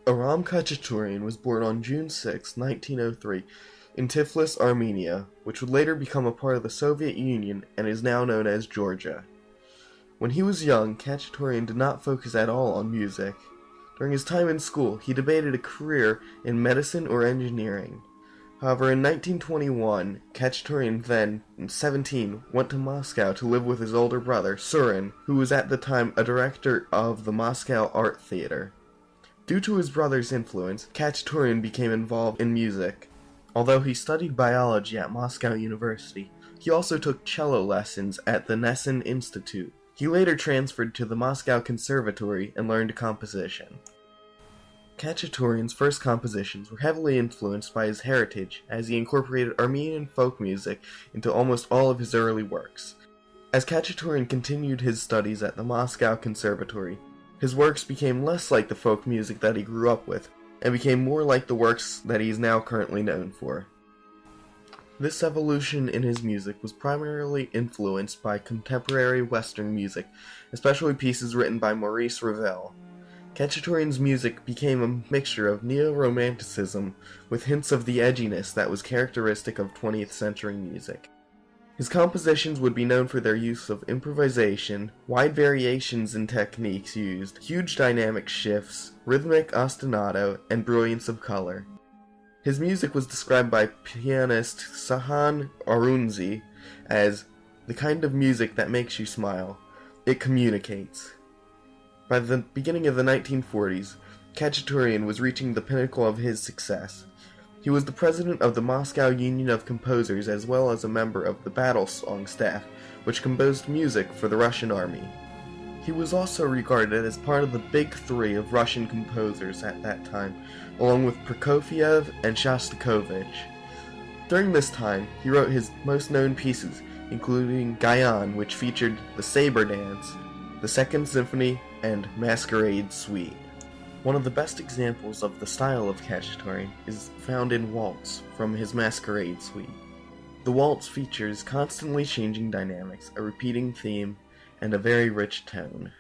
Aram Khachaturian was born on June 6, 1903, in Tiflis, Armenia, which would later become a part of the Soviet Union and is now known as Georgia. When he was young, Khachaturian did not focus at all on music. During his time in school, he debated a career in medicine or engineering. However, in 1921, Khachaturian, then 17, went to Moscow to live with his older brother, Surin, who was at the time a director of the Moscow Art Theater. Due to his brother's influence, Khachaturian became involved in music. Although he studied biology at Moscow University, he also took cello lessons at the Nessun Institute. He later transferred to the Moscow Conservatory and learned composition. Khachaturian's first compositions were heavily influenced by his heritage, as he incorporated Armenian folk music into almost all of his early works. As Khachaturian continued his studies at the Moscow Conservatory, his works became less like the folk music that he grew up with, and became more like the works that he is now currently known for. This evolution in his music was primarily influenced by contemporary Western music, especially pieces written by Maurice Ravel. Khachaturian's music became a mixture of neo-romanticism with hints of the edginess that was characteristic of 20th century music. His compositions would be known for their use of improvisation, wide variations in techniques used, huge dynamic shifts, rhythmic ostinato, and brilliance of color. His music was described by pianist Sahan Arunzi as the kind of music that makes you smile. It communicates. By the beginning of the 1940s, Khachaturian was reaching the pinnacle of his success. He was the president of the Moscow Union of Composers as well as a member of the Battle Song staff, which composed music for the Russian army. He was also regarded as part of the big three of Russian composers at that time, along with Prokofiev and Shostakovich. During this time, he wrote his most known pieces, including Gayan, which featured the Saber Dance, the Second Symphony, and Masquerade Suite. One of the best examples of the style of Khachaturian is found in Waltz from his Masquerade Suite. The waltz features constantly changing dynamics, a repeating theme, and a very rich tone.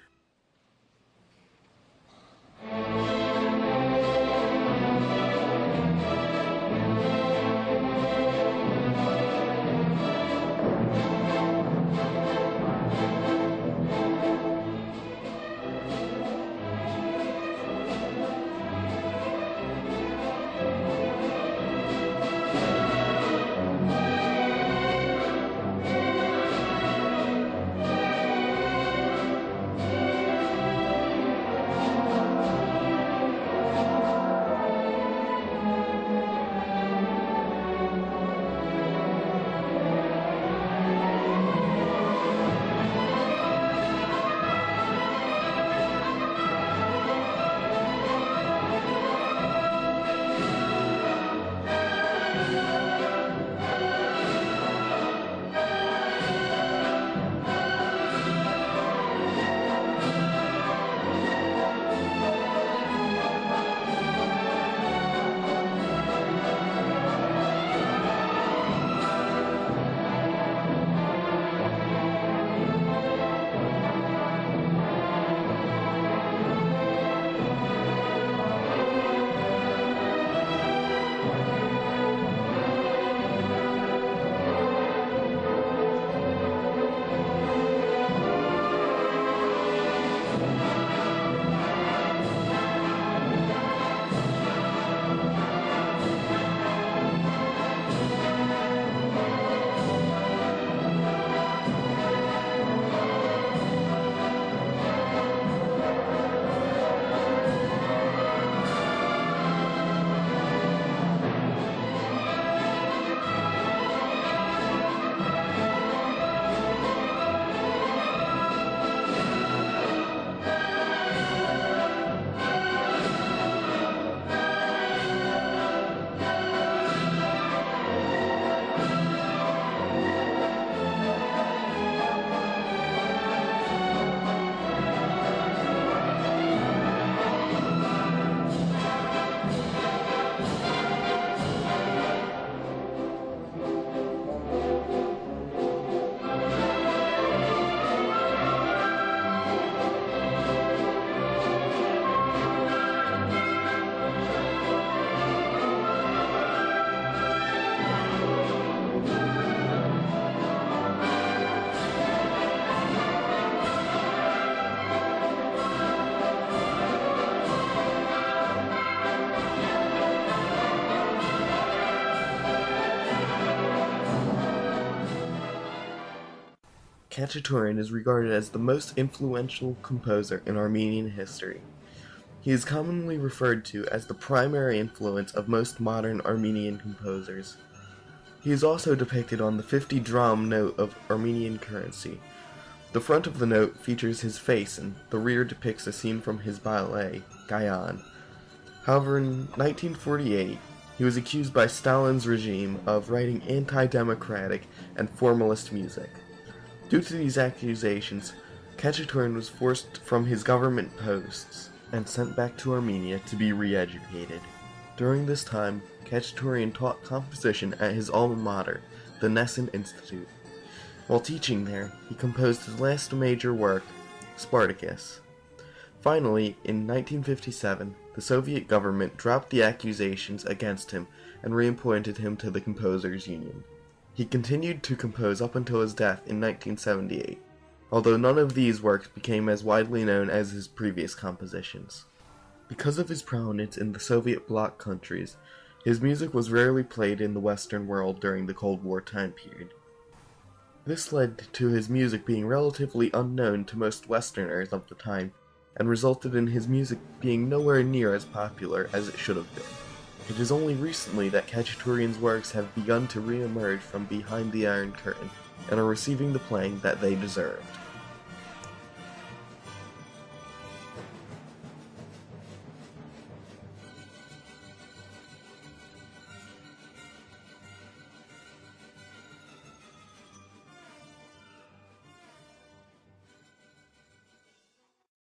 Khachaturian is regarded as the most influential composer in Armenian history. He is commonly referred to as the primary influence of most modern Armenian composers. He is also depicted on the 50-dram note of Armenian currency. The front of the note features his face and the rear depicts a scene from his ballet, Gayan. However, in 1948, he was accused by Stalin's regime of writing anti-democratic and formalist music. Due to these accusations, Khachaturian was forced from his government posts and sent back to Armenia to be re-educated. During this time, Khachaturian taught composition at his alma mater, the Nessun Institute. While teaching there, he composed his last major work, Spartacus. Finally, in 1957, the Soviet government dropped the accusations against him and reappointed him to the Composers' Union. He continued to compose up until his death in 1978, although none of these works became as widely known as his previous compositions. Because of his prominence in the Soviet bloc countries, his music was rarely played in the Western world during the Cold War time period. This led to his music being relatively unknown to most Westerners of the time, and resulted in his music being nowhere near as popular as it should have been. It is only recently that Khachaturian's works have begun to re-emerge from behind the Iron Curtain, and are receiving the playing that they deserved.